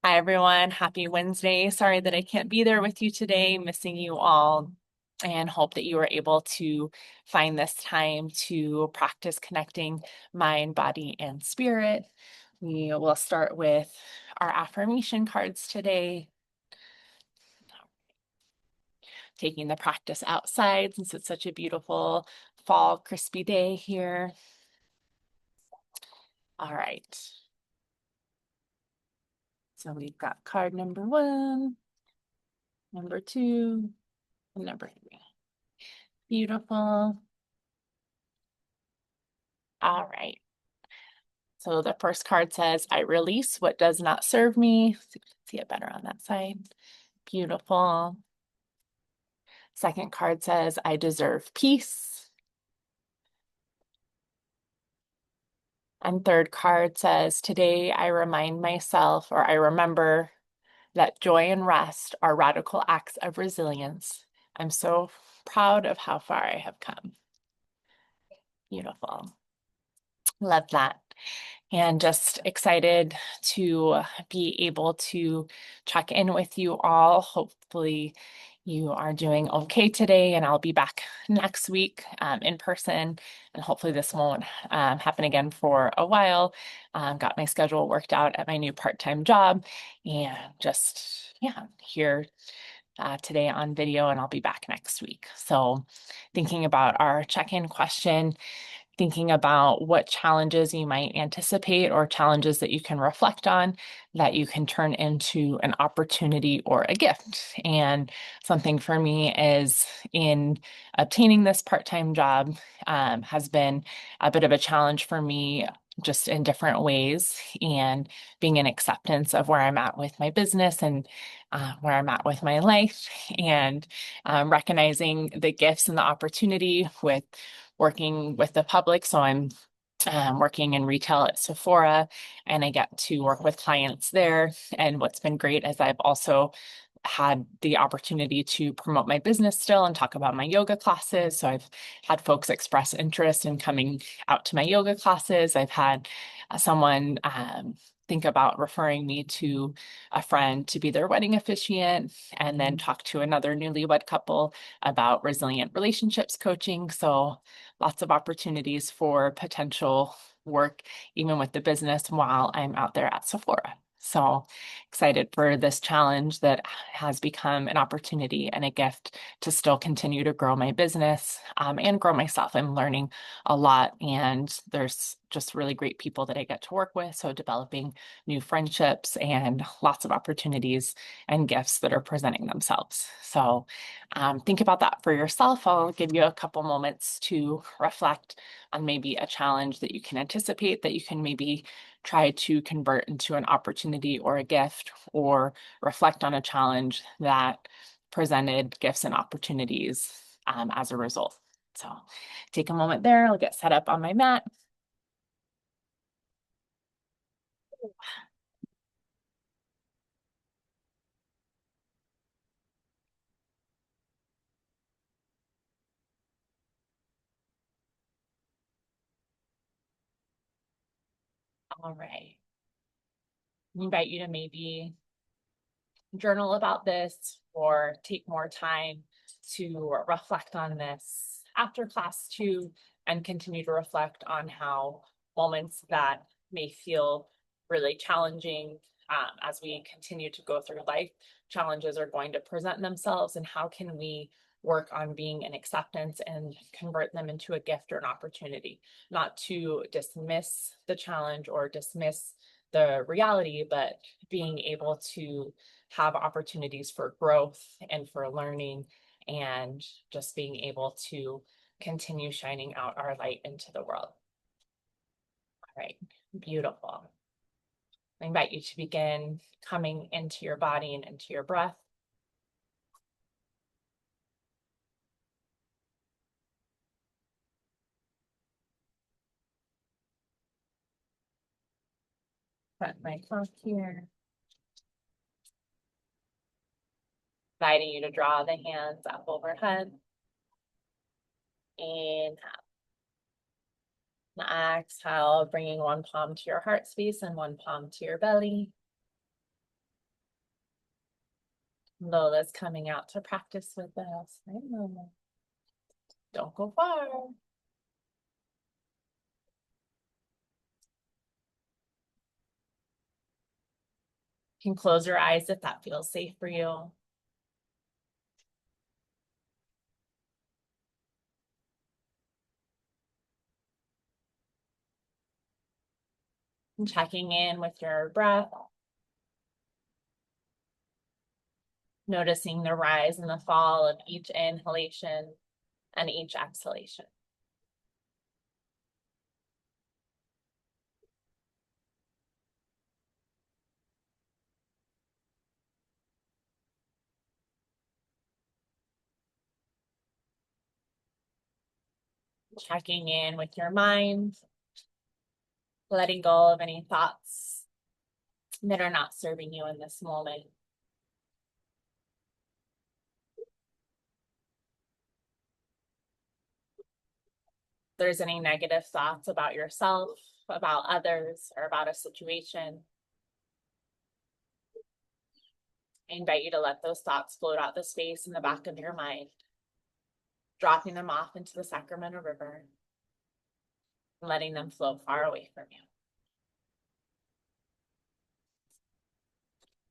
Hi, everyone. Happy Wednesday. Sorry that I can't be there with you today, missing you all, and hope that you were able to find this time to practice connecting mind, body, and spirit. We will start with our affirmation cards today, taking the practice outside since it's such a beautiful fall, crispy day here. All right. So we've got card number one, number two, and number three. Beautiful. All right. So the first card says, I release what does not serve me. So you can see it better on that side. Beautiful. Second card says, I deserve peace. And third card says, today I remind myself, or I remember that joy and rest are radical acts of resilience. I'm so proud of how far I have come. Beautiful. Love that. And just excited to be able to check in with you all. Hopefully, you are doing okay today, and I'll be back next week in person. And hopefully, this won't happen again for a while. Got my schedule worked out at my new part-time job, and just, yeah, here today on video, and I'll be back next week. So, thinking about our check-in question, thinking about what challenges you might anticipate or challenges that you can reflect on that you can turn into an opportunity or a gift. And something for me is in obtaining this part-time job has been a bit of a challenge for me just in different ways, and being in acceptance of where I'm at with my business and where I'm at with my life, and recognizing the gifts and the opportunity with working with the public. So I'm working in retail at Sephora, and I get to work with clients there. And what's been great is I've also had the opportunity to promote my business still and talk about my yoga classes. So I've had folks express interest in coming out to my yoga classes. I've had someone think about referring me to a friend to be their wedding officiant, and then talk to another newlywed couple about resilient relationships coaching. So lots of opportunities for potential work, even with the business while I'm out there at Sephora. So excited for this challenge that has become an opportunity and a gift to still continue to grow my business and grow myself. I'm learning a lot, and there's just really great people that I get to work with. So developing new friendships and lots of opportunities and gifts that are presenting themselves. So think about that for yourself. I'll give you a couple moments to reflect on maybe a challenge that you can anticipate that you can maybe try to convert into an opportunity or a gift, or reflect on a challenge that presented gifts and opportunities as a result. So take a moment there. I'll get set up on my mat. All right. I invite you to maybe journal about this or take more time to reflect on this after class too, and continue to reflect on how moments that may feel really challenging as we continue to go through life, challenges are going to present themselves, and how can we work on being in acceptance and convert them into a gift or an opportunity, not to dismiss the challenge or dismiss the reality, but being able to have opportunities for growth and for learning, and just being able to continue shining out our light into the world. All right, beautiful. I invite you to begin coming into your body and into your breath. Set my clock here. Inviting you to draw the hands up overhead. Inhale. Now exhale, bringing one palm to your heart space and one palm to your belly. Lola's coming out to practice with us. Hi, Lola. Don't go far. You can close your eyes if that feels safe for you. And checking in with your breath. Noticing the rise and the fall of each inhalation and each exhalation. Checking in with your mind, letting go of any thoughts that are not serving you in this moment. If there's any negative thoughts about yourself, about others, or about a situation, I invite you to let those thoughts float out the space in the back of your mind, dropping them off into the Sacramento River, and letting them float far away from you.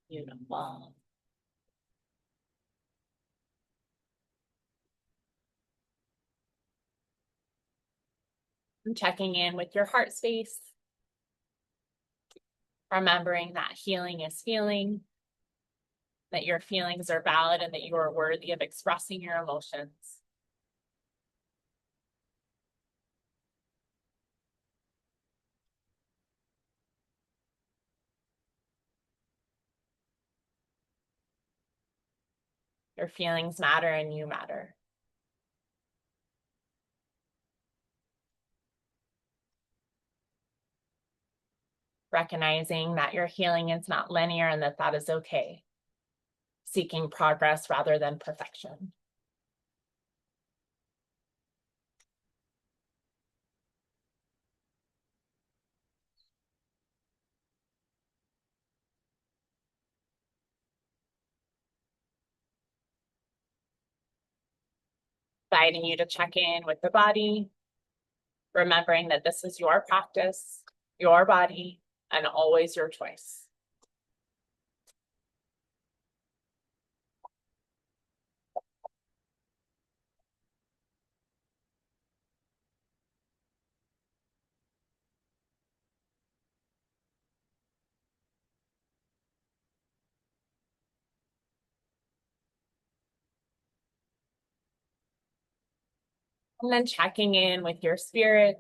Beautiful. And checking in with your heart space, remembering that healing is feeling, that your feelings are valid and that you are worthy of expressing your emotions. Your feelings matter and you matter. Recognizing that your healing is not linear and that that is okay. Seeking progress rather than perfection. Inviting you to check in with the body, remembering that this is your practice, your body, and always your choice. And then checking in with your spirit,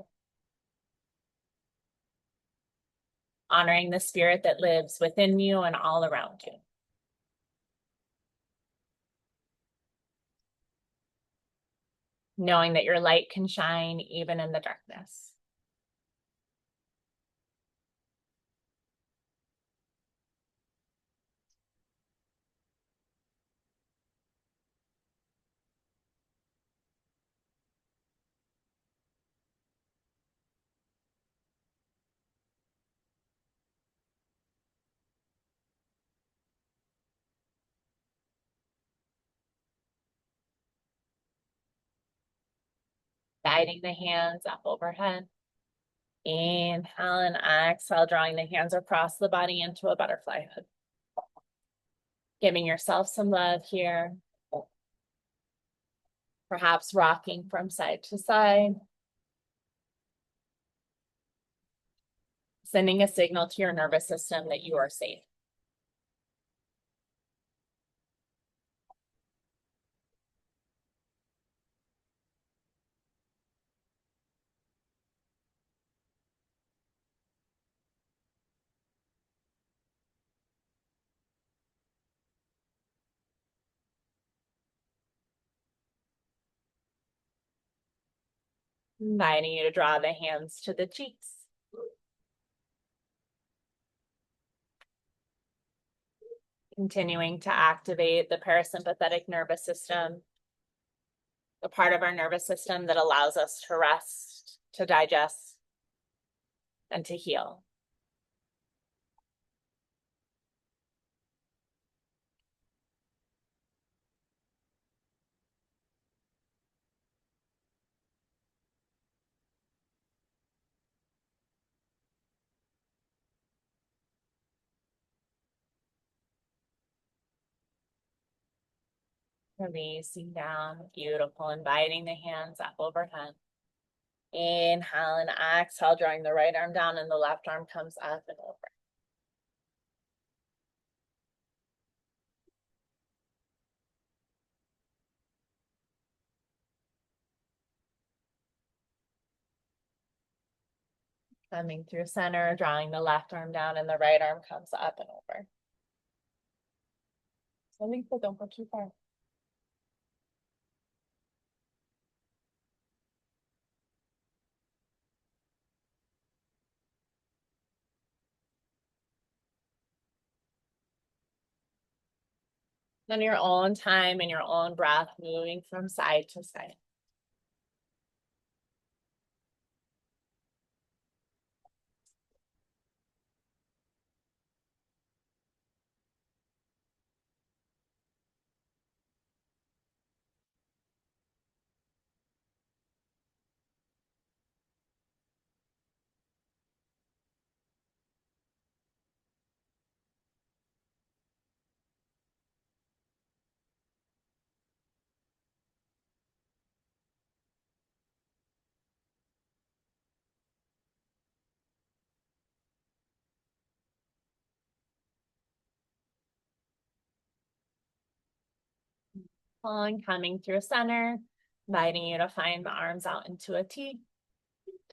honoring the spirit that lives within you and all around you. Knowing that your light can shine even in the darkness. Guiding the hands up overhead. Inhale and exhale, drawing the hands across the body into a butterfly hood. Giving yourself some love here. Perhaps rocking from side to side. Sending a signal to your nervous system that you are safe. Inviting you to draw the hands to the cheeks. Continuing to activate the parasympathetic nervous system, the part of our nervous system that allows us to rest, to digest, and to heal. Releasing down, beautiful, inviting the hands up overhead. Inhale and exhale, drawing the right arm down and the left arm comes up and over. Coming through center, drawing the left arm down and the right arm comes up and over. Slowly, but don't go too far. On your own time and your own breath, moving from side to side. On coming through center, inviting you to find the arms out into a T,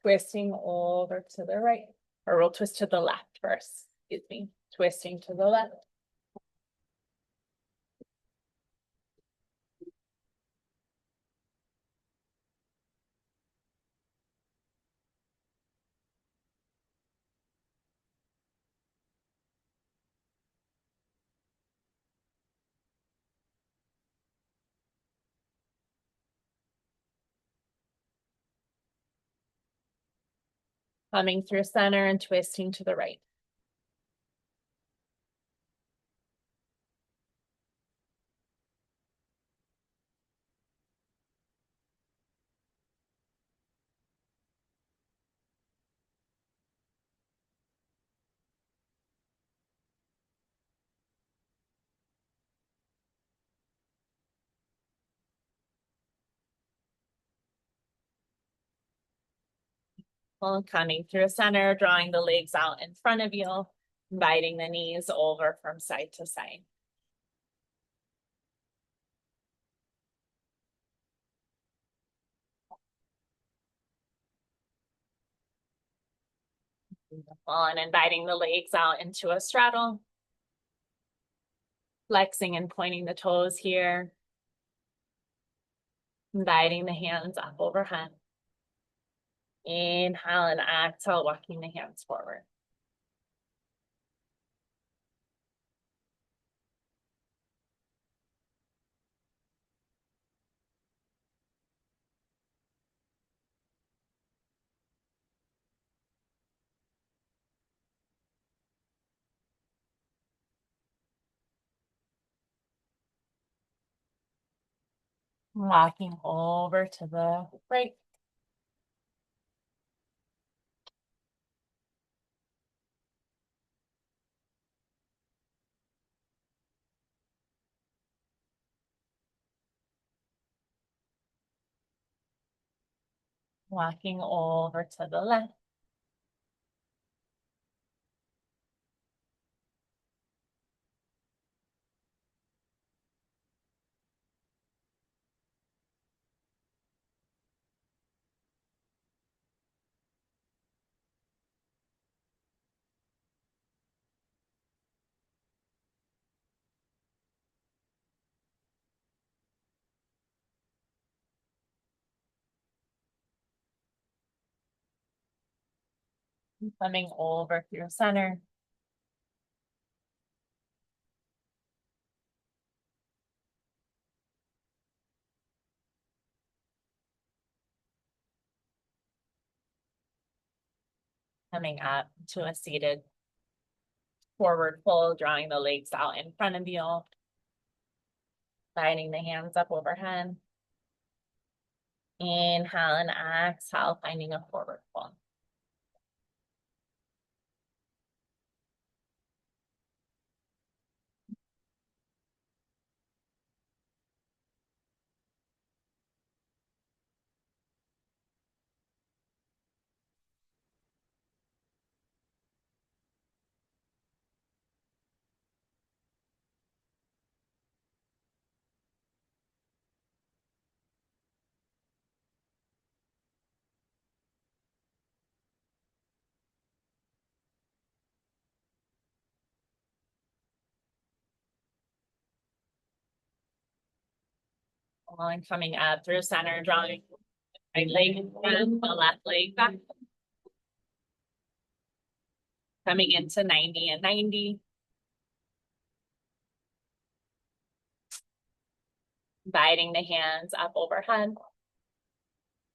twisting over to the right, or we'll twist to the left first, excuse me, twisting to the left. Coming through center and twisting to the right. Well, coming through center, drawing the legs out in front of you, inviting the knees over from side to side. And inviting the legs out into a straddle. Flexing and pointing the toes here. Inviting the hands up overhead. Inhale and exhale, walking the hands forward. Walking over to the right. Walking over to the left. Coming over through center. Coming up to a seated forward fold, drawing the legs out in front of you. Sliding the hands up overhead. Inhale and exhale, finding a forward fold. And coming up through center, drawing right leg in front, the left leg back. Coming into 90 and 90. Guiding the hands up overhead.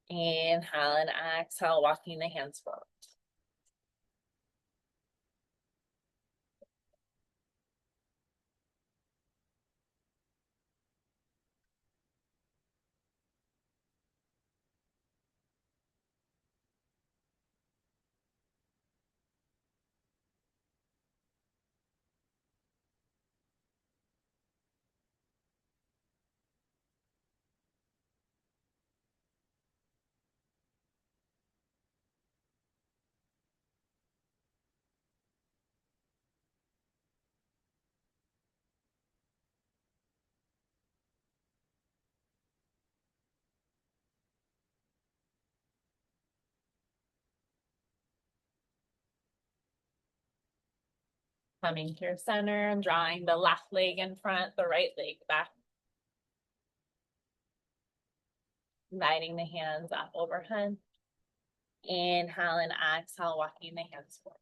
Inhale and exhale, walking the hands forward. Coming through center and drawing the left leg in front, the right leg back. Guiding the hands up overhead. Inhale and exhale, walking the hands forward.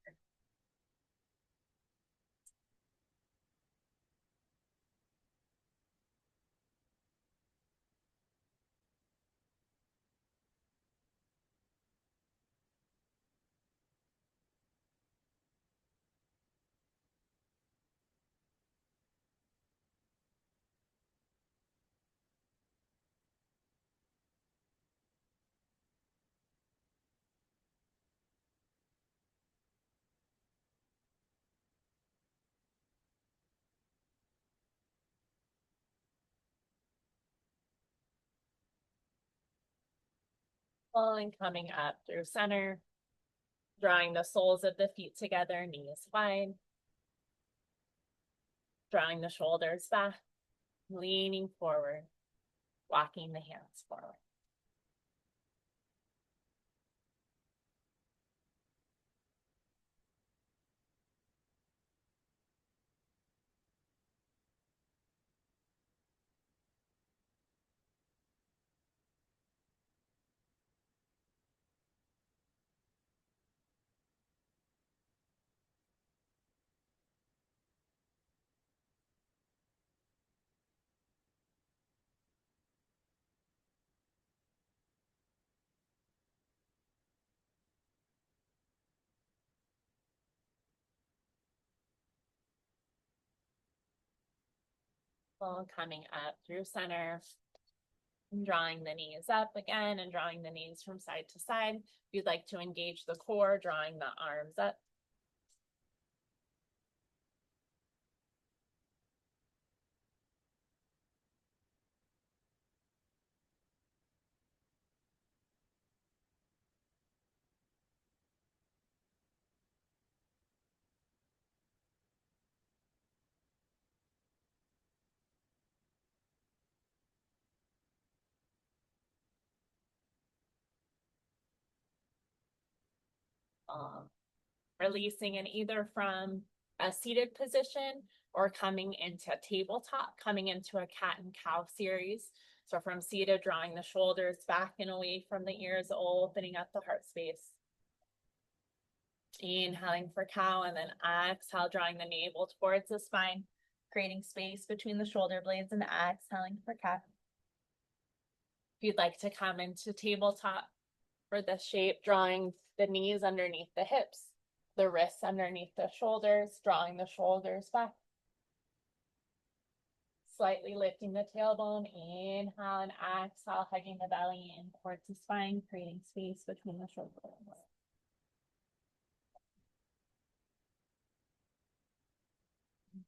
And coming up through center, drawing the soles of the feet together, knees wide. Drawing the shoulders back, leaning forward, walking the hands forward. Coming up through center, and drawing the knees up again and drawing the knees from side to side. If you'd like to engage the core, drawing the arms up. Um, Releasing in either from a seated position or coming into tabletop, coming into a cat and cow series. So from seated, drawing the shoulders back and away from the ears, opening up the heart space. Inhaling for cow and then exhale, drawing the navel towards the spine, creating space between the shoulder blades and exhaling for cat. If you'd like to come into tabletop for this shape, drawing the knees underneath the hips, the wrists underneath the shoulders, drawing the shoulders back. Slightly lifting the tailbone, inhale and exhale, hugging the belly in towards the spine, creating space between the shoulders.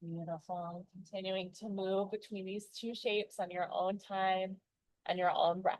Beautiful. Continuing to move between these two shapes on your own time and your own breath.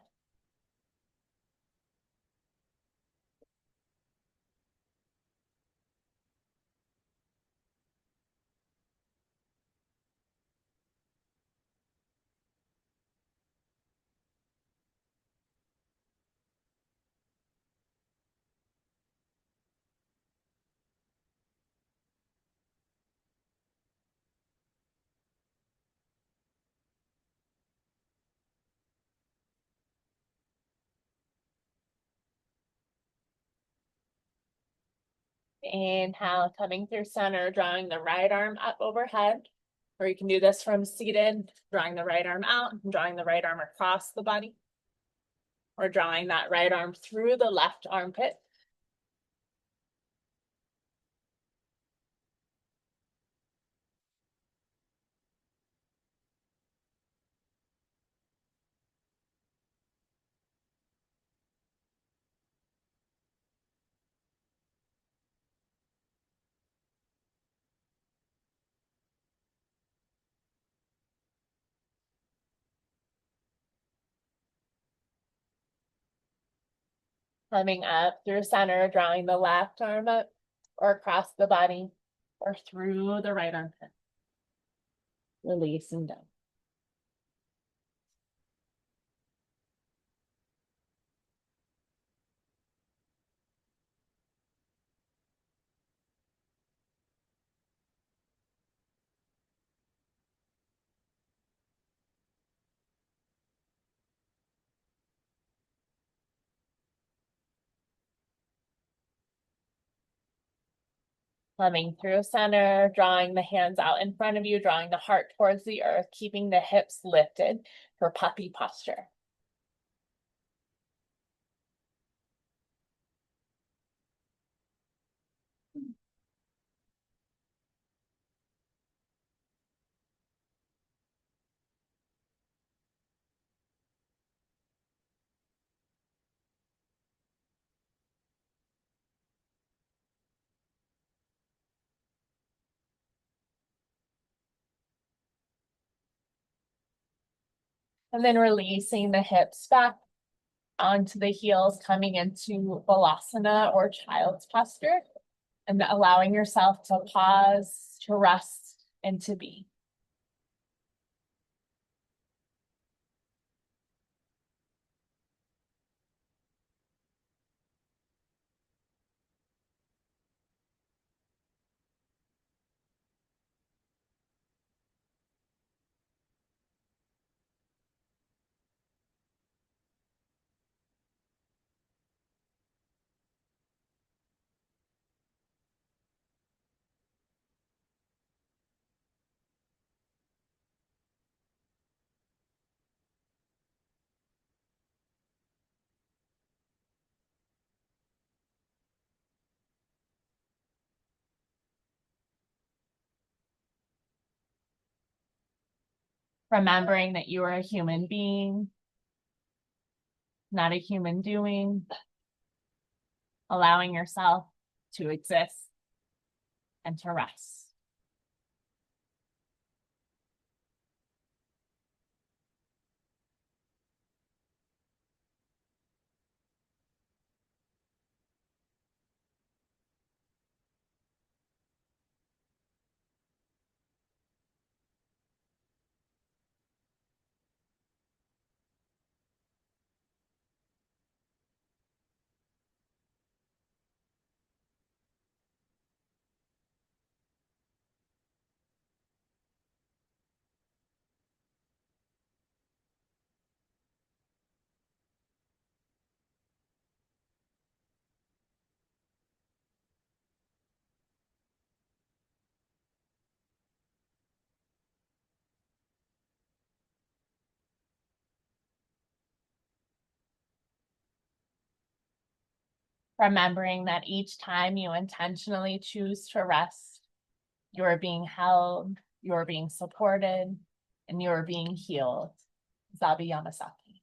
inhale, coming through center, drawing the right arm up overhead. Or you can do this from seated, drawing the right arm out, and drawing the right arm across the body. Or drawing that right arm through the left armpit. Coming up through center, drawing the left arm up or across the body or through the right armpit. Release and down. Coming through center, drawing the hands out in front of you, drawing the heart towards the earth, keeping the hips lifted for puppy posture. And then releasing the hips back onto the heels, coming into Balasana or child's posture, and allowing yourself to pause, to rest, and to be. Remembering that you are a human being, not a human doing, allowing yourself to exist and to rest. Remembering that each time you intentionally choose to rest, you're being held, you're being supported, and you're being healed. Zabi Yamasaki.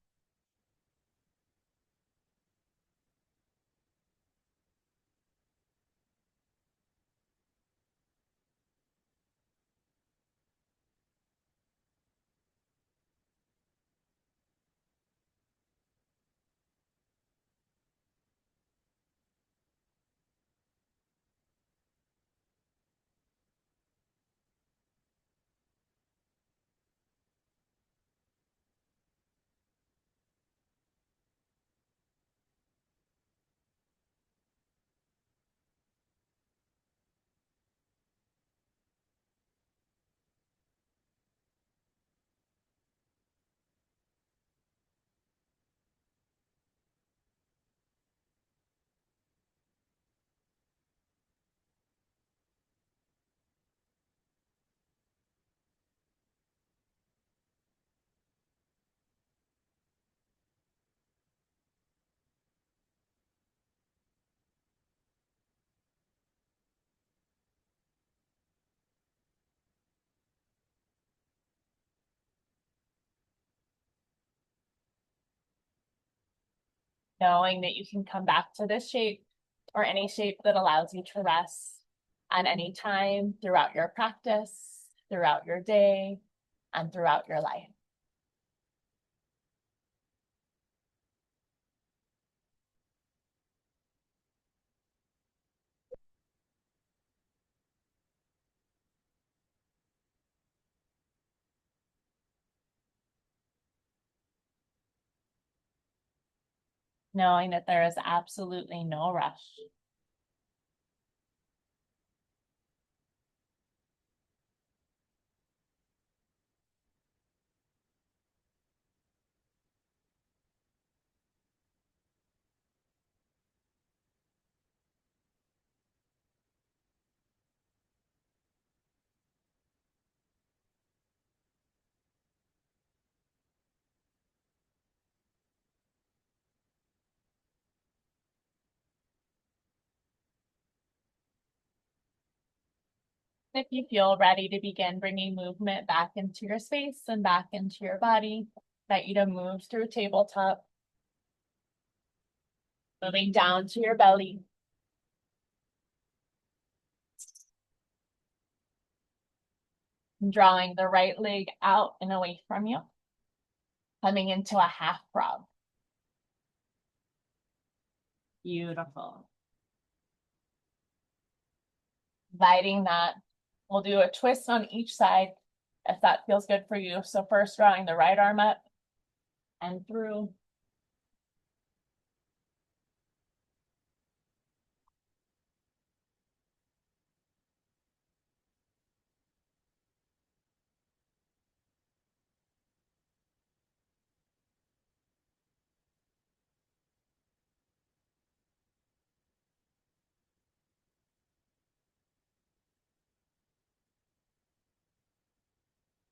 knowing that you can come back to this shape or any shape that allows you to rest at any time throughout your practice, throughout your day, and throughout your life. Knowing that there is absolutely no rush. If you feel ready to begin bringing movement back into your space and back into your body, invite you to move through tabletop, moving down to your belly. Drawing the right leg out and away from you, coming into a half frog. Beautiful. Inviting that. We'll do a twist on each side if that feels good for you. So first drawing the right arm up and through.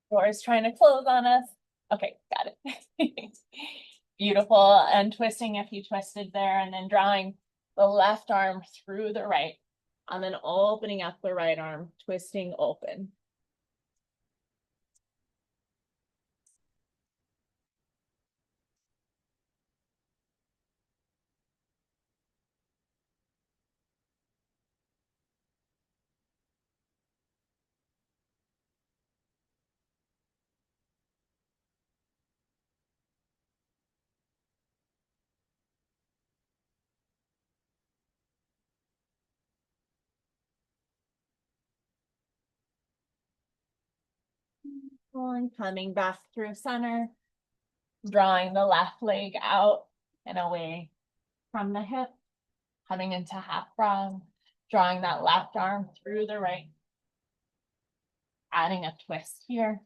Doors trying to close on us. Okay, got it. Beautiful. And twisting if you twisted there, and then drawing the left arm through the right, and then opening up the right arm, twisting open. And coming back through center, drawing the left leg out and away from the hip, coming into half frog, drawing that left arm through the right, adding a twist here.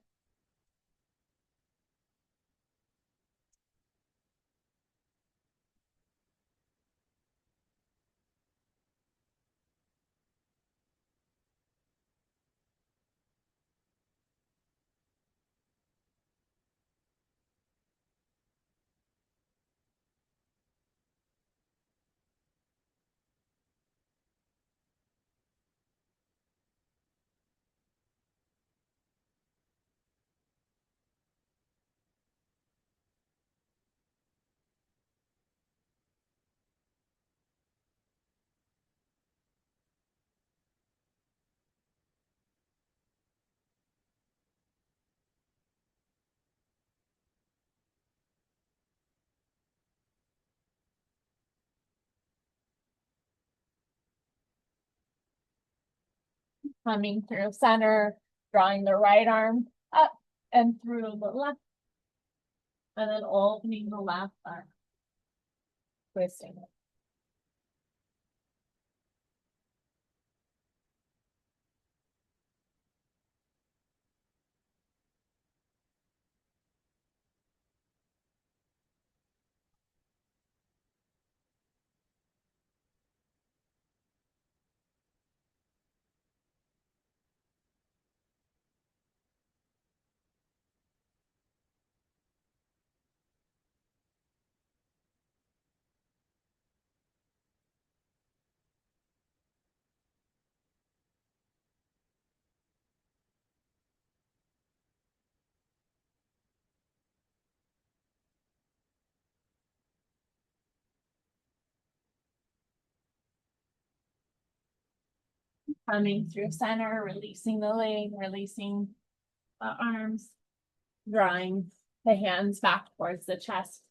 Coming through center, drawing the right arm up and through the left, and then opening the left arm, twisting it. Coming through center, releasing the leg, releasing the arms, drawing the hands back towards the chest,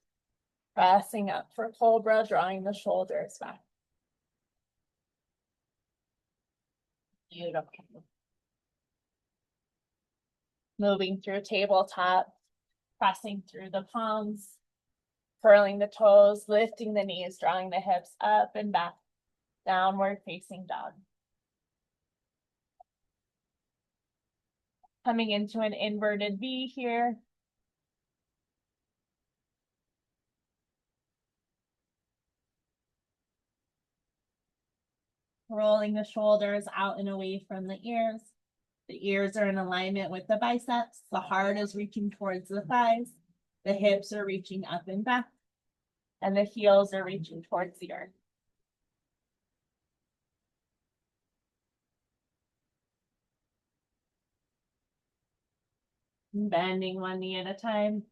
pressing up for cobra, drawing the shoulders back. Beautiful. Moving through tabletop, pressing through the palms, curling the toes, lifting the knees, drawing the hips up and back, downward facing dog. Coming into an inverted V here. Rolling the shoulders out and away from the ears. The ears are in alignment with the biceps. The heart is reaching towards the thighs. The hips are reaching up and back. And the heels are reaching towards the earth. Bending one knee at a time.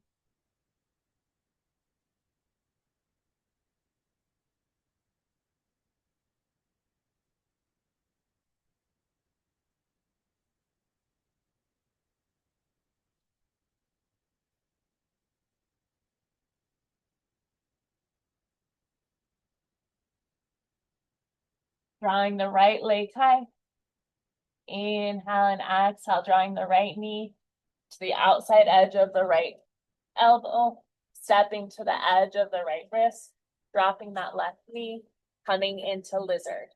Drawing the right leg high. Inhale and exhale, drawing the right knee to the outside edge of the right elbow, stepping to the edge of the right wrist, dropping that left knee, coming into lizard.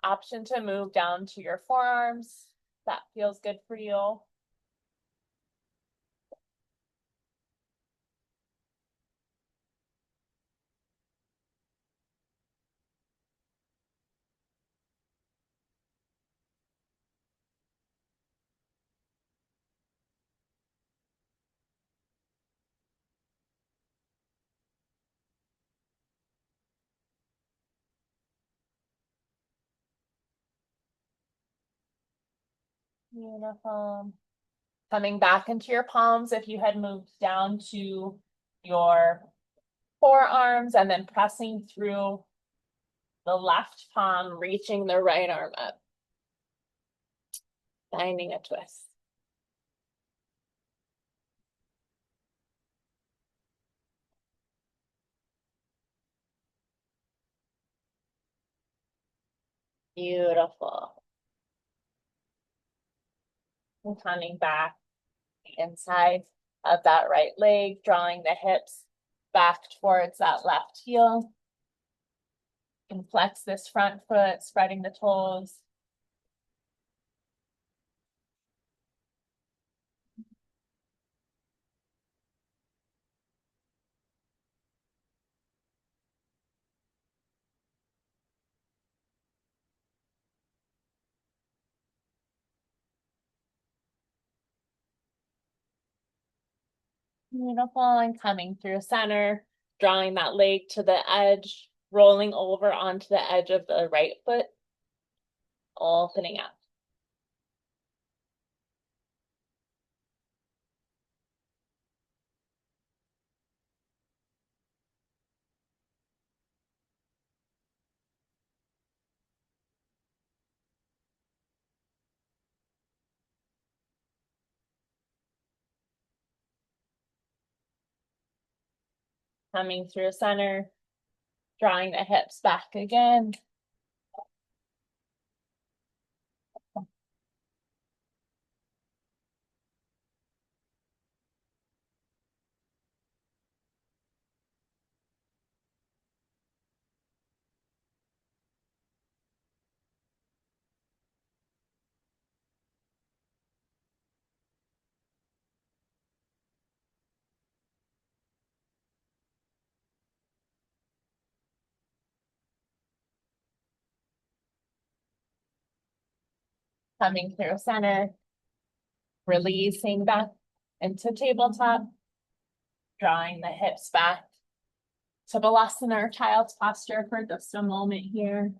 Option to move down to your forearms. That feels good for you. Beautiful. Coming back into your palms if you had moved down to your forearms and then pressing through the left palm, reaching the right arm up. Finding a twist. Beautiful. And coming back inside of that right leg, drawing the hips back towards that left heel. And flex this front foot, spreading the toes. Beautiful, and coming through center, drawing that leg to the edge, rolling over onto the edge of the right foot, opening up. Coming through center, drawing the hips back again. Coming through center, releasing back into tabletop, drawing the hips back to Balasana or child's posture for just a moment here.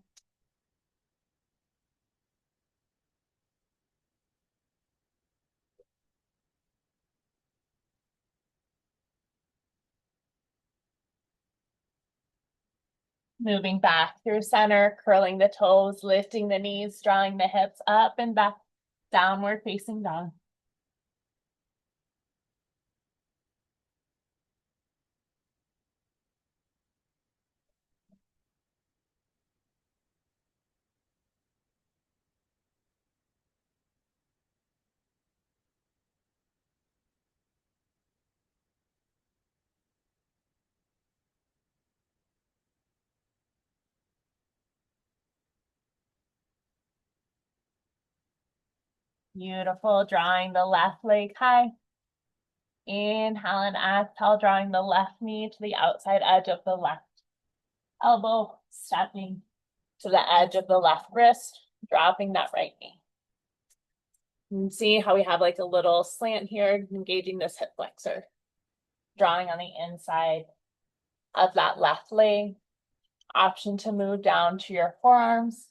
Moving back through center, curling the toes, lifting the knees, drawing the hips up and back, downward facing dog. Beautiful, drawing the left leg high. Inhale and exhale, drawing the left knee to the outside edge of the left elbow, stepping to the edge of the left wrist, dropping that right knee. And see how we have like a little slant here, engaging this hip flexor. Drawing on the inside of that left leg. Option to move down to your forearms.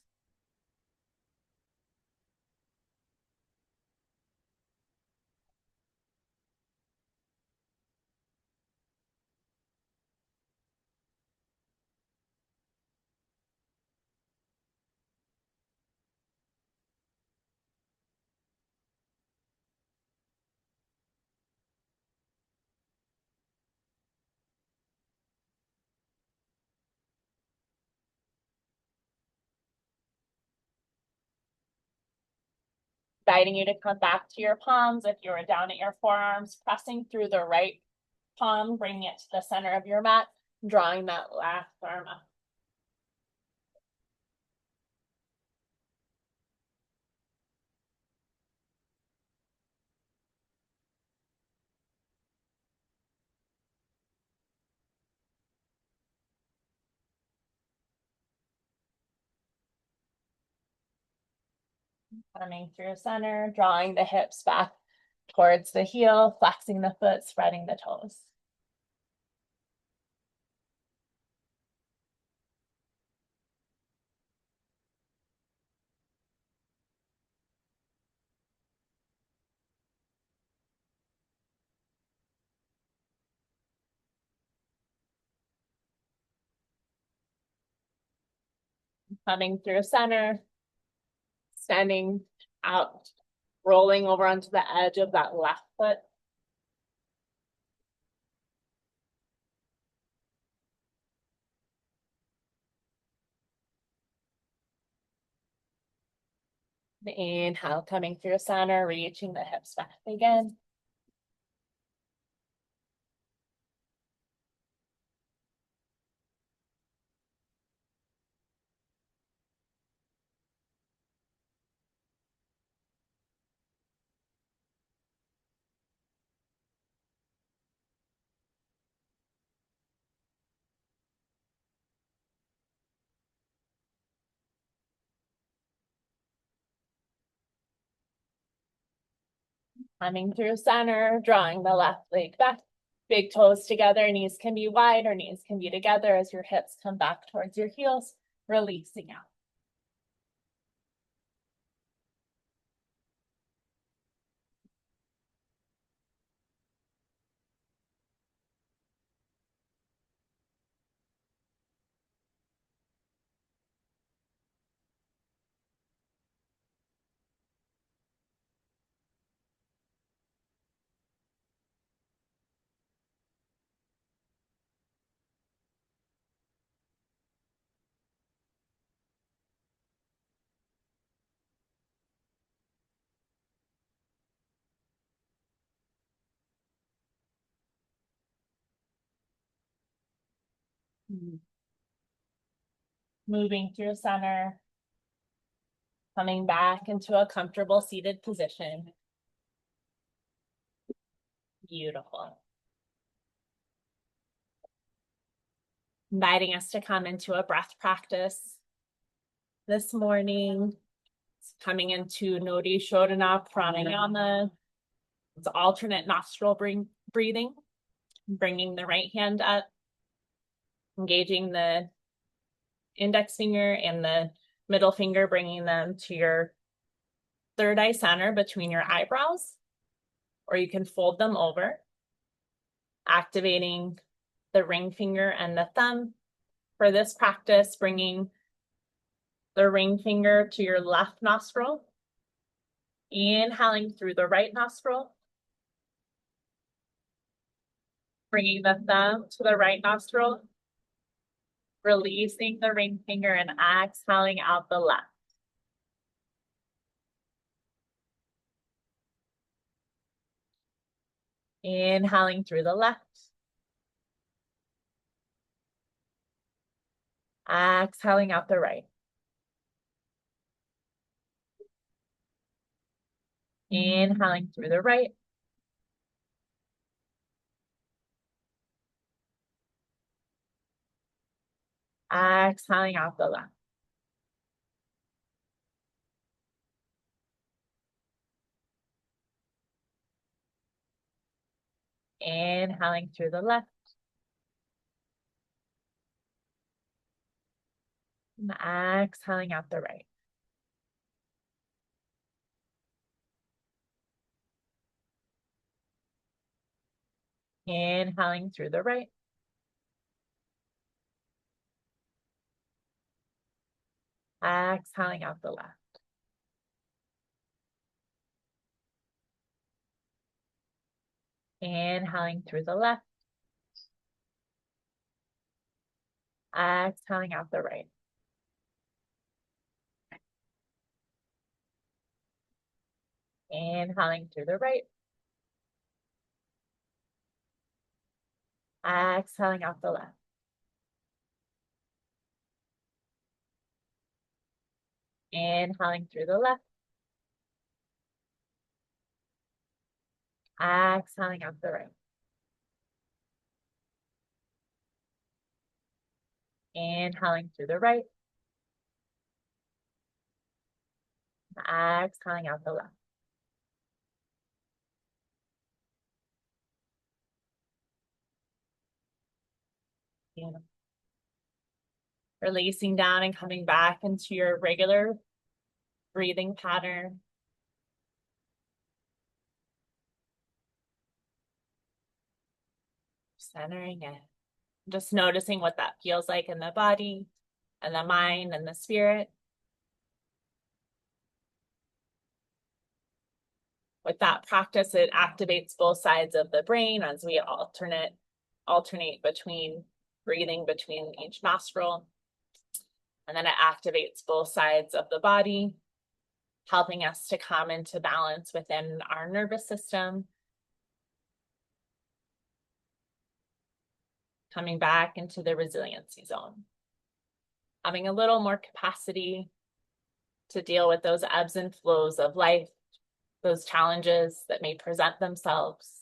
Inviting you to come back to your palms if you were down at your forearms, pressing through the right palm, bringing it to the center of your mat, drawing that left arm up. Coming through center, drawing the hips back towards the heel, flexing the foot, spreading the toes. Coming through center, standing out, rolling over onto the edge of that left foot. Inhale, coming through center, reaching the hips back again. Coming through center, drawing the left leg back, big toes together, knees can be wide or knees can be together as your hips come back towards your heels, releasing out. Moving through center, coming back into a comfortable seated position. Beautiful. Inviting us to come into a breath practice this morning. Coming into Nodi Shodhana Pranayama. It's alternate nostril breathing. Bringing the right hand up, engaging the index finger and the middle finger, bringing them to your third eye center between your eyebrows, or you can fold them over, activating the ring finger and the thumb, for this practice, bringing the ring finger to your left nostril, inhaling through the right nostril, bringing the thumb to the right nostril, releasing the ring finger and exhaling out the left. Inhaling through the left. Exhaling out the right. Inhaling through the right. Exhaling out the left. Inhaling through the left. And exhaling out the right. Inhaling through the right. Exhaling out the left. Inhaling through the left. Exhaling out the right. Inhaling through the right. Exhaling out the left. Inhaling through the left. Exhaling out the right. Inhaling through the right. Exhaling out the left. Beautiful. Releasing down and coming back into your regular breathing pattern. Centering it. Just noticing what that feels like in the body and the mind and the spirit. With that practice, it activates both sides of the brain as we alternate between breathing between each nostril. And then it activates both sides of the body, helping us to come into balance within our nervous system. Coming back into the resiliency zone. Having a little more capacity to deal with those ebbs and flows of life, those challenges that may present themselves.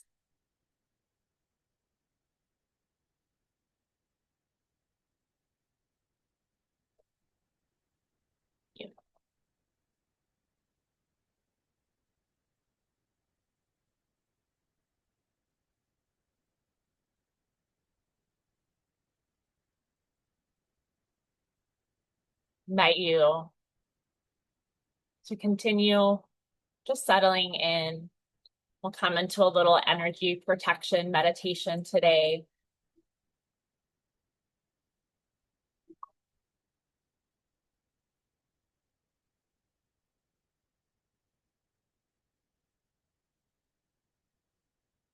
Invite you to continue just settling in. We'll come into a little energy protection meditation today.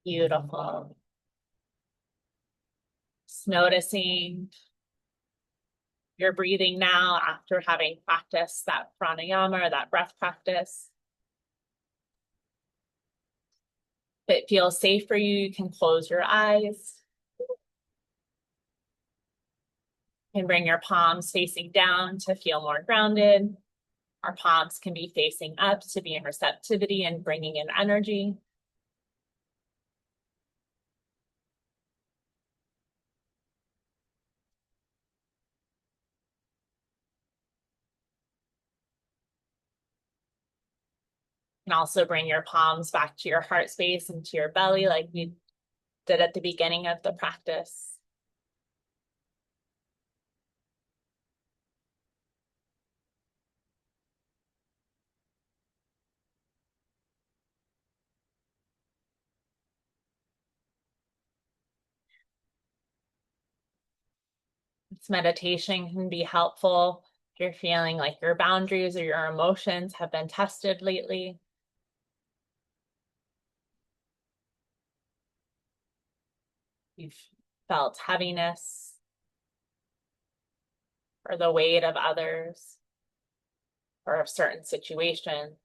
Beautiful. Just noticing your breathing now after having practiced that pranayama or that breath practice. If it feels safe for you, you can close your eyes. You can bring your palms facing down to feel more grounded. Our palms can be facing up to be in receptivity and bringing in energy. And also bring your palms back to your heart space and to your belly like we did at the beginning of the practice. This meditation can be helpful if you're feeling like your boundaries or your emotions have been tested lately. You've felt heaviness or the weight of others or of certain situations.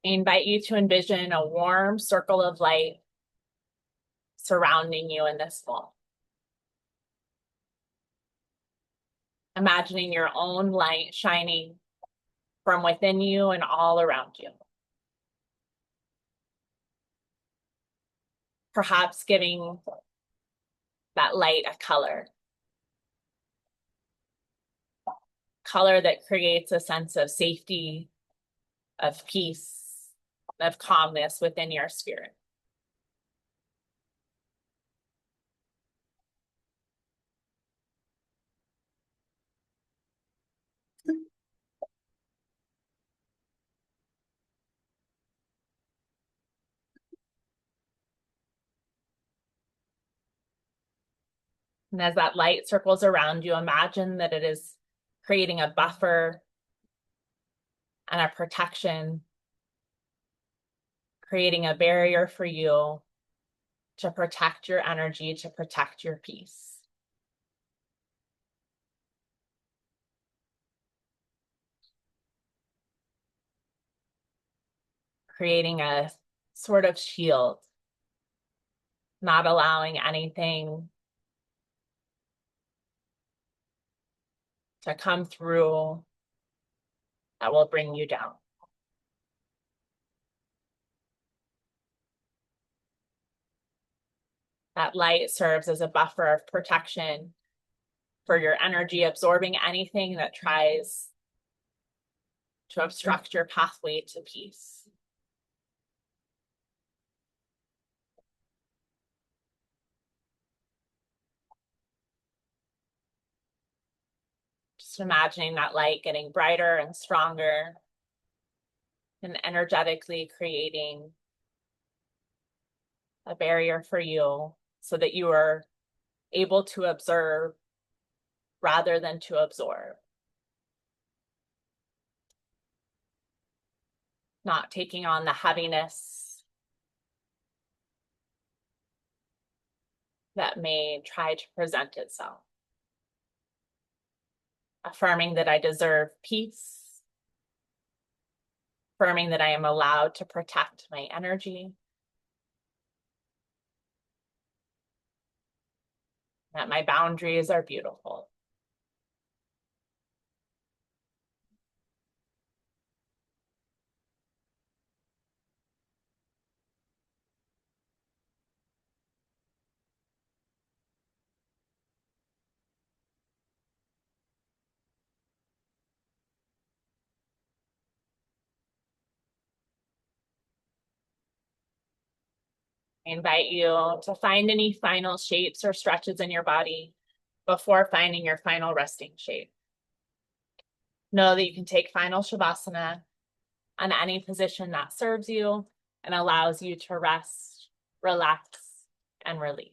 I invite you to envision a warm circle of light surrounding you in this moment. Imagining your own light shining from within you and all around you. Perhaps giving that light a color that creates a sense of safety, of peace, of calmness within your spirit. And as that light circles around you, imagine that it is creating a buffer and a protection, creating a barrier for you to protect your energy, to protect your peace. Creating a sort of shield, not allowing anything to come through that will bring you down. That light serves as a buffer of protection for your energy, absorbing anything that tries to obstruct your pathway to peace. Just imagining that light getting brighter and stronger and energetically creating a barrier for you so that you are able to observe rather than to absorb. Not taking on the heaviness that may try to present itself. Affirming that I deserve peace. Affirming that I am allowed to protect my energy. That my boundaries are beautiful. I invite you to find any final shapes or stretches in your body before finding your final resting shape. Know that you can take final Shavasana on any position that serves you and allows you to rest, relax, and release.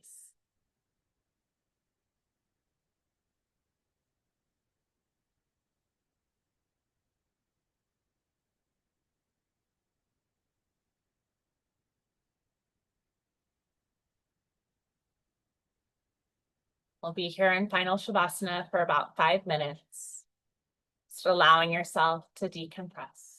We'll be here in final Shavasana for about 5 minutes, just allowing yourself to decompress.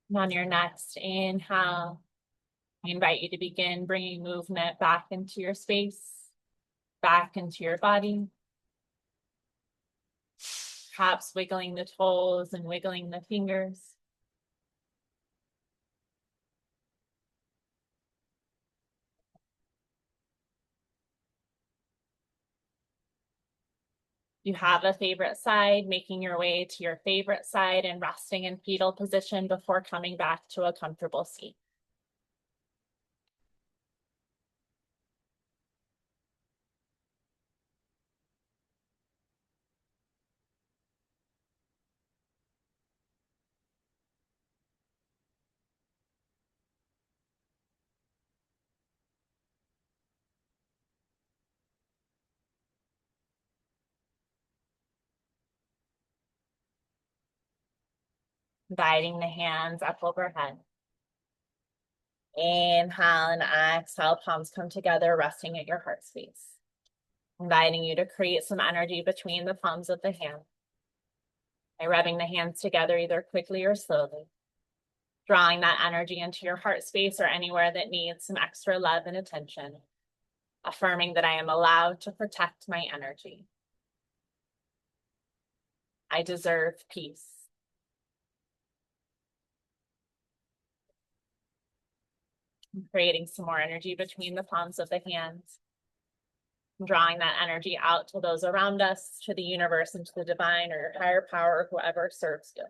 And on your next inhale, I invite you to begin bringing movement back into your space, back into your body. Perhaps wiggling the toes and wiggling the fingers. You have a favorite side, making your way to your favorite side and resting in fetal position before coming back to a comfortable seat. Guiding the hands up overhead. Inhale and exhale, palms come together, resting at your heart space. Inviting you to create some energy between the palms of the hand by rubbing the hands together either quickly or slowly, drawing that energy into your heart space or anywhere that needs some extra love and attention, affirming that I am allowed to protect my energy. I deserve peace. Creating some more energy between the palms of the hands, drawing that energy out to those around us, to the universe, and to the divine or your higher power, whoever serves you.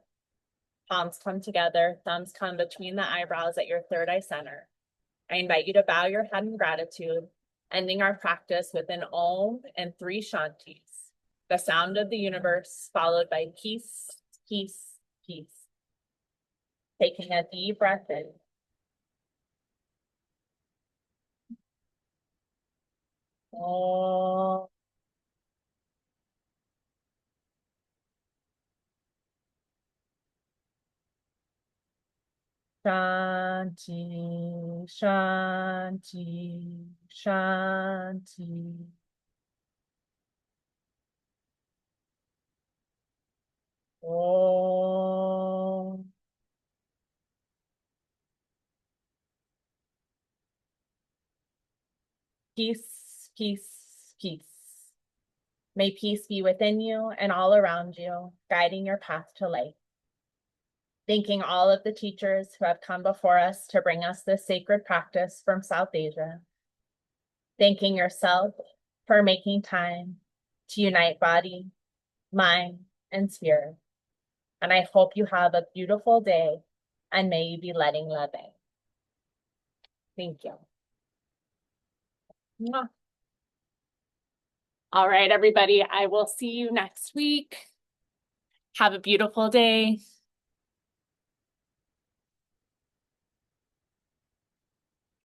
Palms come together, thumbs come between the eyebrows at your third eye center. I invite you to bow your head in gratitude, ending our practice with an Om and 3 Shantis, the sound of the universe, followed by peace, peace, peace. Taking a deep breath in. Om. Shanti, Shanti, Shanti. Om. Peace, peace, peace. May peace be within you and all around you, guiding your path to light. Thanking all of the teachers who have come before us to bring us this sacred practice from South Asia. Thanking yourself for making time to unite body, mind, and spirit. And I hope you have a beautiful day and may you be letting love in. Thank you. Mwah. All right, everybody, I will see you next week. Have a beautiful day.